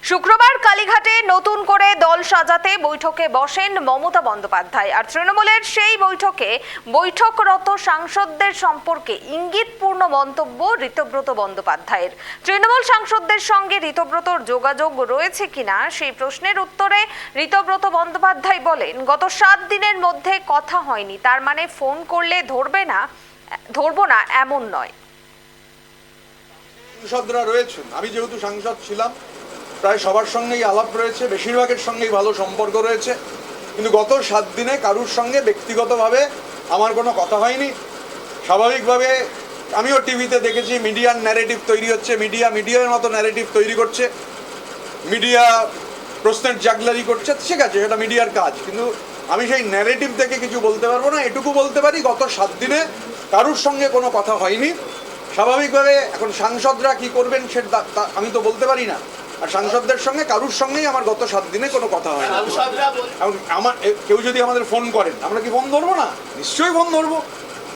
শুক্রবার কালীঘাটে নতুন করে দল সাজাতে বৈঠকে বসেন মমতা বন্দ্যোপাধ্যায়। আর তৃণমূলের সেই বৈঠকে বৈঠকরত সাংসদদের সম্পর্কে ইঙ্গিতপূর্ণ মন্তব্য ঋতব্রত বন্দ্যোপাধ্যায়ের। তৃণমূল সাংসদদের সঙ্গে ঋতব্রতর যোগাযোগ রয়েছে কিনা সেই প্রশ্নের উত্তরে ঋতব্রত বন্দ্যোপাধ্যায় বলেন, গত 7 দিনের মধ্যে কথা হয়নি, তার মানে ফোন করলে ধরবো না এমন নয়। সাংসদরা রয়েছেন, আমি যেহেতু সাংসদ ছিলাম, প্রায় সবার সঙ্গেই আলাপ রয়েছে, বেশিরভাগের সঙ্গেই ভালো সম্পর্ক রয়েছে, কিন্তু গত 7 দিনে কারুর সঙ্গে ব্যক্তিগতভাবে আমার কোনো কথা হয়নি। স্বাভাবিকভাবে আমিও টিভিতে দেখেছি মিডিয়ার ন্যারেটিভ তৈরি হচ্ছে, মিডিয়ার মতো ন্যারেটিভ তৈরি করছে, মিডিয়া প্রশ্নের জাগলারি করছে, ঠিক আছে, সেটা মিডিয়ার কাজ, কিন্তু আমি সেই ন্যারেটিভ থেকে কিছু বলতে পারবো না। এটুকু বলতে পারি, গত 7 দিনে কারুর সঙ্গে কোনো কথা হয়নি। স্বাভাবিকভাবে এখন সাংসদরা কি করবেন সেটা আমি তো বলতে পারি না, আর সাংসদদের সঙ্গে কারুর সঙ্গেই আমার গত 7 দিনে কোনো কথা হয়নি। এখন কেউ যদি আমাদের ফোন করেন, আমরা কি ফোন ধরবো না? নিশ্চয়ই ফোন ধরবো।